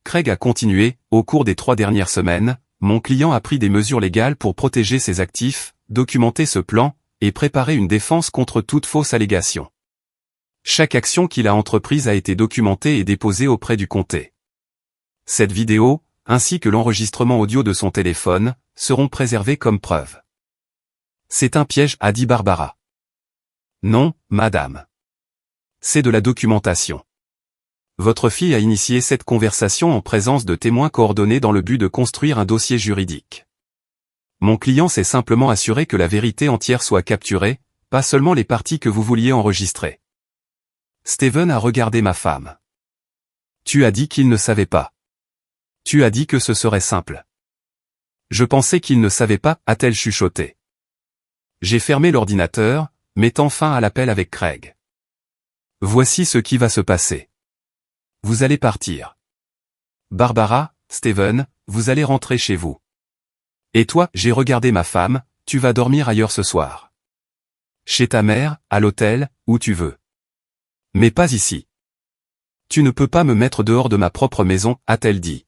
Craig a continué, au cours des 3 dernières semaines, mon client a pris des mesures légales pour protéger ses actifs, documenter ce plan, et préparer une défense contre toute fausse allégation. Chaque action qu'il a entreprise a été documentée et déposée auprès du comté. Cette vidéo, ainsi que l'enregistrement audio de son téléphone, seront préservés comme preuve. C'est un piège, a dit Barbara. Non, madame. C'est de la documentation. Votre fille a initié cette conversation en présence de témoins coordonnés dans le but de construire un dossier juridique. Mon client s'est simplement assuré que la vérité entière soit capturée, pas seulement les parties que vous vouliez enregistrer. Steven a regardé ma femme. Tu as dit qu'il ne savait pas. Tu as dit que ce serait simple. Je pensais qu'il ne savait pas, a-t-elle chuchoté. J'ai fermé l'ordinateur, mettant fin à l'appel avec Craig. Voici ce qui va se passer. Vous allez partir. Barbara, Steven, vous allez rentrer chez vous. Et toi, j'ai regardé ma femme, tu vas dormir ailleurs ce soir. Chez ta mère, à l'hôtel, où tu veux. Mais pas ici. Tu ne peux pas me mettre dehors de ma propre maison, a-t-elle dit.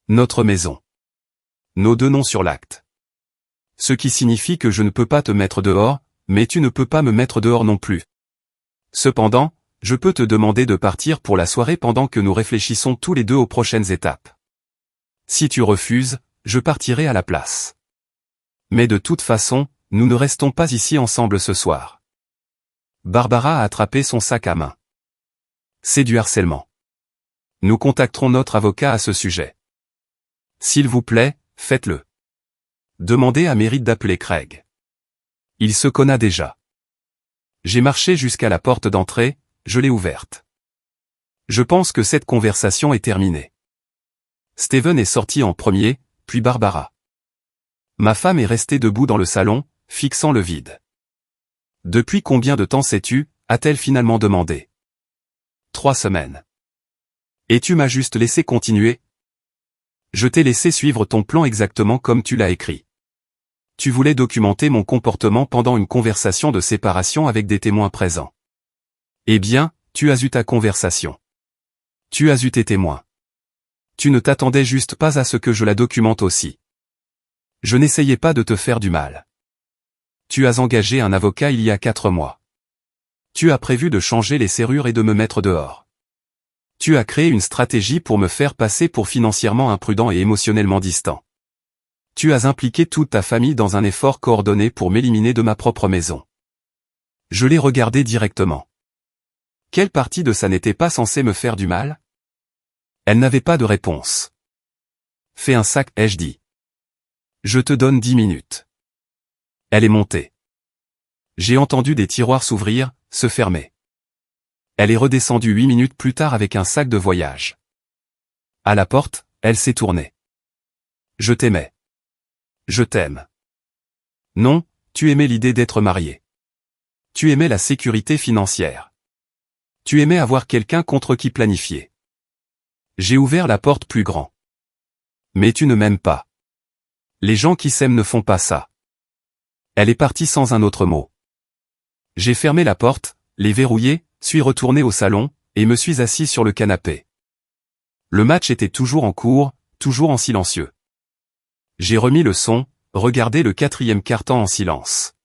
Notre maison. Nos 2 noms sur l'acte. Ce qui signifie que je ne peux pas te mettre dehors, mais tu ne peux pas me mettre dehors non plus. Cependant, je peux te demander de partir pour la soirée pendant que nous réfléchissons tous les 2 aux prochaines étapes. Si tu refuses, je partirai à la place. Mais de toute façon, nous ne restons pas ici ensemble ce soir. Barbara a attrapé son sac à main. C'est du harcèlement. Nous contacterons notre avocat à ce sujet. S'il vous plaît, faites-le. Demandez à Mérite d'appeler Craig. Il se connaît déjà. J'ai marché jusqu'à la porte d'entrée, je l'ai ouverte. Je pense que cette conversation est terminée. Steven est sorti en premier, puis Barbara. Ma femme est restée debout dans le salon, fixant le vide. Depuis combien de temps sais-tu, a-t-elle finalement demandé. 3 semaines. Et tu m'as juste laissé continuer. Je t'ai laissé suivre ton plan exactement comme tu l'as écrit. Tu voulais documenter mon comportement pendant une conversation de séparation avec des témoins présents. Eh bien, tu as eu ta conversation. Tu as eu tes témoins. Tu ne t'attendais juste pas à ce que je la documente aussi. Je n'essayais pas de te faire du mal. Tu as engagé un avocat il y a 4 mois. Tu as prévu de changer les serrures et de me mettre dehors. Tu as créé une stratégie pour me faire passer pour financièrement imprudent et émotionnellement distant. Tu as impliqué toute ta famille dans un effort coordonné pour m'éliminer de ma propre maison. Je l'ai regardé directement. Quelle partie de ça n'était pas censée me faire du mal? Elle n'avait pas de réponse. Fais un sac, ai-je dit. Je te donne 10 minutes. Elle est montée. J'ai entendu des tiroirs s'ouvrir, se fermer. Elle est redescendue 8 minutes plus tard avec un sac de voyage. À la porte, elle s'est tournée. Je t'aimais. Je t'aime. Non, tu aimais l'idée d'être marié. Tu aimais la sécurité financière. Tu aimais avoir quelqu'un contre qui planifier. J'ai ouvert la porte plus grand. Mais tu ne m'aimes pas. Les gens qui s'aiment ne font pas ça. Elle est partie sans un autre mot. J'ai fermé la porte, l'ai verrouillée, suis retourné au salon, et me suis assis sur le canapé. Le match était toujours en cours, toujours en silencieux. J'ai remis le son, regardé le 4e quart-temps en silence.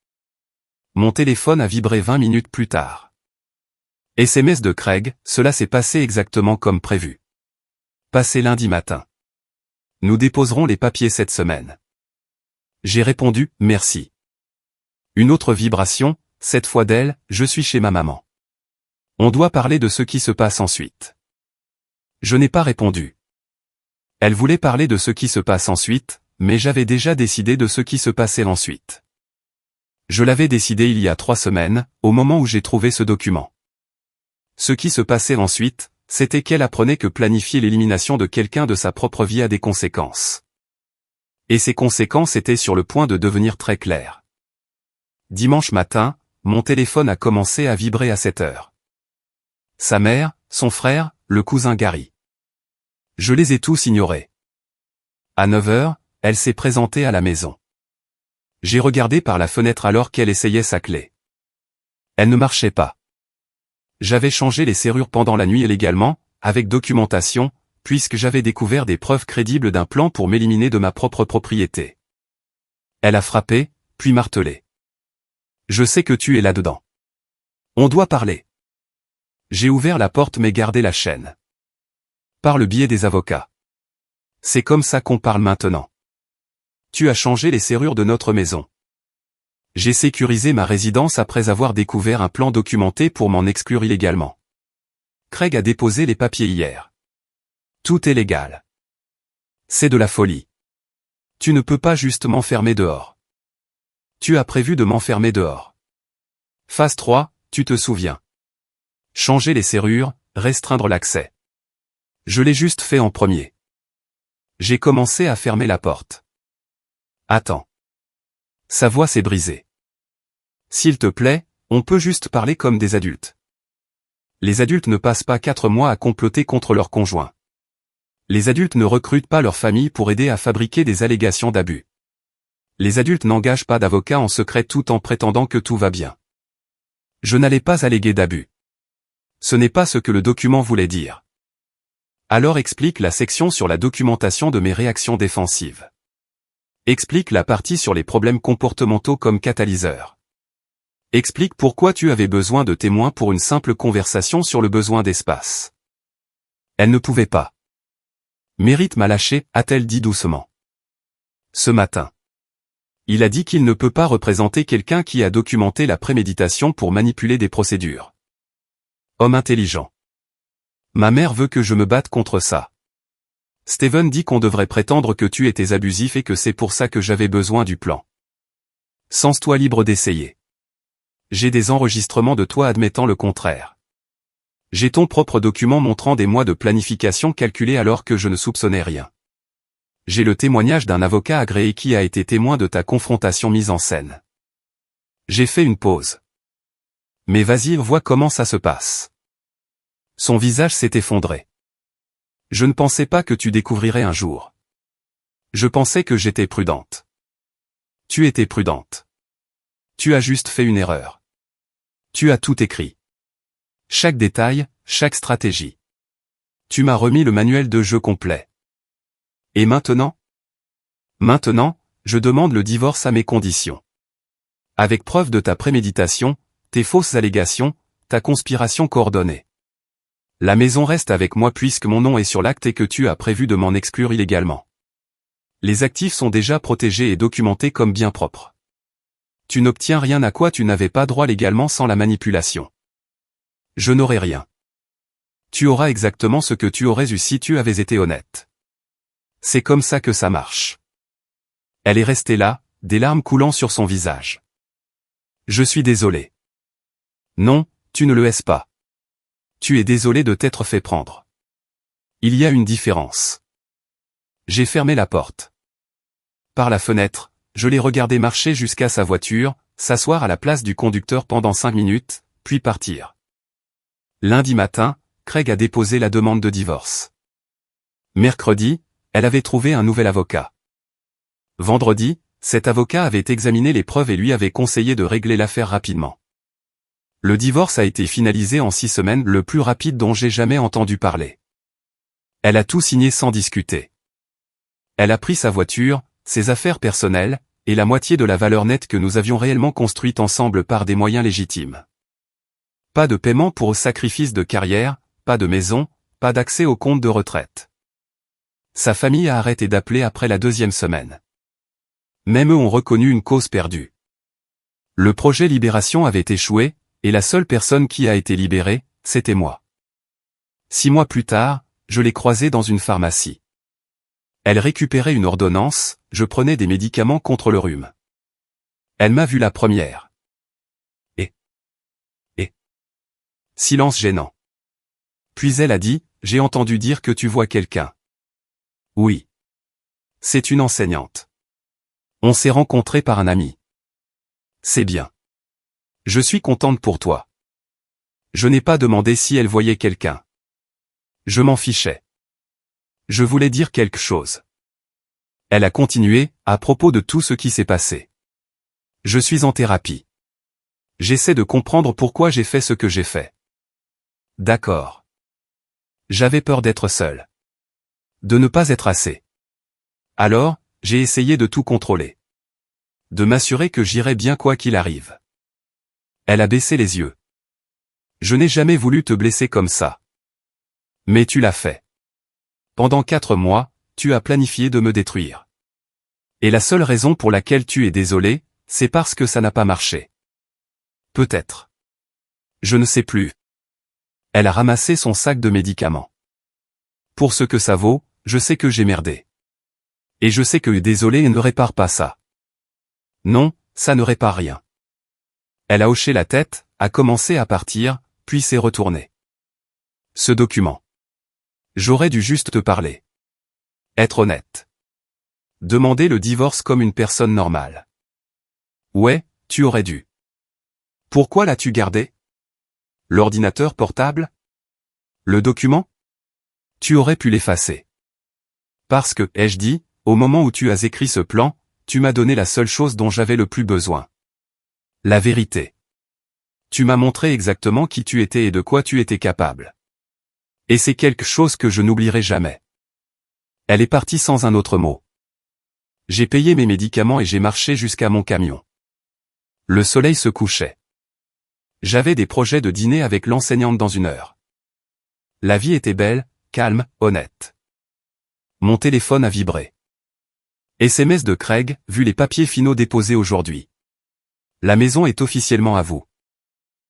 Mon téléphone a vibré 20 minutes plus tard. SMS de Craig, cela s'est passé exactement comme prévu. Passez lundi matin. Nous déposerons les papiers cette semaine. J'ai répondu, merci. Une autre vibration, cette fois d'elle, je suis chez ma maman. On doit parler de ce qui se passe ensuite. Je n'ai pas répondu. Elle voulait parler de ce qui se passe ensuite, mais j'avais déjà décidé de ce qui se passait ensuite. Je l'avais décidé il y a 3 semaines, au moment où j'ai trouvé ce document. Ce qui se passait ensuite, c'était qu'elle apprenait que planifier l'élimination de quelqu'un de sa propre vie a des conséquences. Et ces conséquences étaient sur le point de devenir très claires. Dimanche matin, mon téléphone a commencé à vibrer à 7 heures. Sa mère, son frère, le cousin Gary. Je les ai tous ignorés. À 9 heures, elle s'est présentée à la maison. J'ai regardé par la fenêtre alors qu'elle essayait sa clé. Elle ne marchait pas. J'avais changé les serrures pendant la nuit illégalement, avec documentation, puisque j'avais découvert des preuves crédibles d'un plan pour m'éliminer de ma propre propriété. Elle a frappé, puis martelé. Je sais que tu es là-dedans. On doit parler. J'ai ouvert la porte mais gardé la chaîne. Par le biais des avocats. C'est comme ça qu'on parle maintenant. Tu as changé les serrures de notre maison. J'ai sécurisé ma résidence après avoir découvert un plan documenté pour m'en exclure illégalement. Craig a déposé les papiers hier. Tout est légal. C'est de la folie. Tu ne peux pas juste m'enfermer dehors. Tu as prévu de m'enfermer dehors. Phase 3, tu te souviens. Changer les serrures, restreindre l'accès. Je l'ai juste fait en premier. J'ai commencé à fermer la porte. Attends. Sa voix s'est brisée. S'il te plaît, on peut juste parler comme des adultes. Les adultes ne passent pas 4 mois à comploter contre leurs conjoints. Les adultes ne recrutent pas leur famille pour aider à fabriquer des allégations d'abus. Les adultes n'engagent pas d'avocat en secret tout en prétendant que tout va bien. Je n'allais pas alléguer d'abus. Ce n'est pas ce que le document voulait dire. Alors explique la section sur la documentation de mes réactions défensives. Explique la partie sur les problèmes comportementaux comme catalyseur. Explique pourquoi tu avais besoin de témoins pour une simple conversation sur le besoin d'espace. Elle ne pouvait pas. Mérite m'a lâché, a-t-elle dit doucement. Ce matin. Il a dit qu'il ne peut pas représenter quelqu'un qui a documenté la préméditation pour manipuler des procédures. Homme intelligent. Ma mère veut que je me batte contre ça. Steven dit qu'on devrait prétendre que tu étais abusif et que c'est pour ça que j'avais besoin du plan. Sens-toi libre d'essayer. J'ai des enregistrements de toi admettant le contraire. J'ai ton propre document montrant des mois de planification calculés alors que je ne soupçonnais rien. J'ai le témoignage d'un avocat agréé qui a été témoin de ta confrontation mise en scène. J'ai fait une pause. Mais vas-y, vois comment ça se passe. Son visage s'est effondré. Je ne pensais pas que tu découvrirais un jour. Je pensais que j'étais prudente. Tu étais prudente. Tu as juste fait une erreur. Tu as tout écrit. Chaque détail, chaque stratégie. Tu m'as remis le manuel de jeu complet. Et maintenant? Maintenant, je demande le divorce à mes conditions. Avec preuve de ta préméditation, tes fausses allégations, ta conspiration coordonnée. La maison reste avec moi puisque mon nom est sur l'acte et que tu as prévu de m'en exclure illégalement. Les actifs sont déjà protégés et documentés comme biens propres. Tu n'obtiens rien à quoi tu n'avais pas droit légalement sans la manipulation. Je n'aurai rien. Tu auras exactement ce que tu aurais eu si tu avais été honnête. C'est comme ça que ça marche. Elle est restée là, des larmes coulant sur son visage. Je suis désolé. Non, tu ne le es pas. Tu es désolé de t'être fait prendre. Il y a une différence. J'ai fermé la porte. Par la fenêtre, je l'ai regardé marcher jusqu'à sa voiture, s'asseoir à la place du conducteur pendant 5 minutes, puis partir. Lundi matin, Craig a déposé la demande de divorce. Mercredi, elle avait trouvé un nouvel avocat. Vendredi, cet avocat avait examiné les preuves et lui avait conseillé de régler l'affaire rapidement. Le divorce a été finalisé en 6 semaines, le plus rapide dont j'ai jamais entendu parler. Elle a tout signé sans discuter. Elle a pris sa voiture, ses affaires personnelles, et la moitié de la valeur nette que nous avions réellement construite ensemble par des moyens légitimes. Pas de paiement pour sacrifice de carrière, pas de maison, pas d'accès au compte de retraite. Sa famille a arrêté d'appeler après la 2e semaine. Même eux ont reconnu une cause perdue. Le projet Libération avait échoué, et la seule personne qui a été libérée, c'était moi. 6 mois plus tard, je l'ai croisée dans une pharmacie. Elle récupérait une ordonnance, je prenais des médicaments contre le rhume. Elle m'a vu la première. Et. Silence gênant. Puis elle a dit, j'ai entendu dire que tu vois quelqu'un. Oui. C'est une enseignante. On s'est rencontrés par un ami. C'est bien. Je suis contente pour toi. Je n'ai pas demandé si elle voyait quelqu'un. Je m'en fichais. Je voulais dire quelque chose. Elle a continué, à propos de tout ce qui s'est passé. Je suis en thérapie. J'essaie de comprendre pourquoi j'ai fait ce que j'ai fait. D'accord. J'avais peur d'être seule. De ne pas être assez. Alors, j'ai essayé de tout contrôler. De m'assurer que j'irais bien quoi qu'il arrive. Elle a baissé les yeux. Je n'ai jamais voulu te blesser comme ça. Mais tu l'as fait. Pendant 4 mois, tu as planifié de me détruire. Et la seule raison pour laquelle tu es désolé, c'est parce que ça n'a pas marché. Peut-être. Je ne sais plus. Elle a ramassé son sac de médicaments. Pour ce que ça vaut, je sais que j'ai merdé. Et je sais que désolé ne répare pas ça. Non, ça ne répare rien. Elle a hoché la tête, a commencé à partir, puis s'est retournée. Ce document. J'aurais dû juste te parler. Être honnête. Demander le divorce comme une personne normale. Ouais, tu aurais dû. Pourquoi l'as-tu gardé? L'ordinateur portable? Le document? Tu aurais pu l'effacer. Parce que, ai-je dit, au moment où tu as écrit ce plan, tu m'as donné la seule chose dont j'avais le plus besoin. La vérité. Tu m'as montré exactement qui tu étais et de quoi tu étais capable. Et c'est quelque chose que je n'oublierai jamais. Elle est partie sans un autre mot. J'ai payé mes médicaments et j'ai marché jusqu'à mon camion. Le soleil se couchait. J'avais des projets de dîner avec l'enseignante dans 1 heure. La vie était belle, calme, honnête. Mon téléphone a vibré. SMS de Craig, vu les papiers finaux déposés aujourd'hui. La maison est officiellement à vous.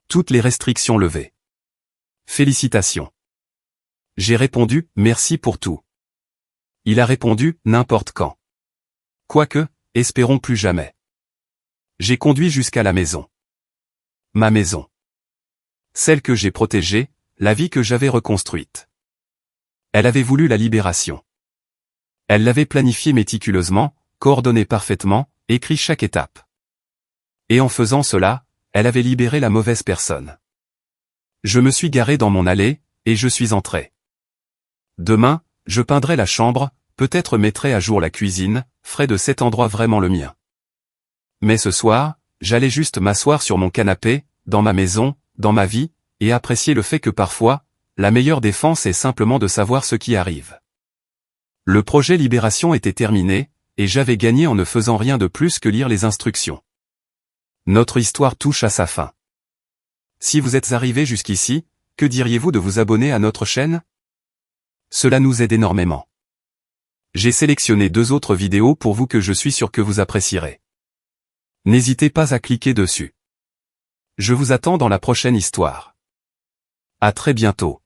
Toutes les restrictions levées. Félicitations. J'ai répondu, merci pour tout. Il a répondu, n'importe quand. Quoique, espérons plus jamais. J'ai conduit jusqu'à la maison. Ma maison. Celle que j'ai protégée, la vie que j'avais reconstruite. Elle avait voulu la libération. Elle l'avait planifiée méticuleusement, coordonnée parfaitement, écrit chaque étape. Et en faisant cela, elle avait libéré la mauvaise personne. Je me suis garé dans mon allée, et je suis entré. Demain, je peindrai la chambre, peut-être mettrai à jour la cuisine, ferai de cet endroit vraiment le mien. Mais ce soir, j'allais juste m'asseoir sur mon canapé, dans ma maison, dans ma vie, et apprécier le fait que parfois, la meilleure défense est simplement de savoir ce qui arrive. Le projet Libération était terminé, et j'avais gagné en ne faisant rien de plus que lire les instructions. Notre histoire touche à sa fin. Si vous êtes arrivé jusqu'ici, que diriez-vous de vous abonner à notre chaîne? Cela nous aide énormément. J'ai sélectionné 2 autres vidéos pour vous que je suis sûr que vous apprécierez. N'hésitez pas à cliquer dessus. Je vous attends dans la prochaine histoire. À très bientôt.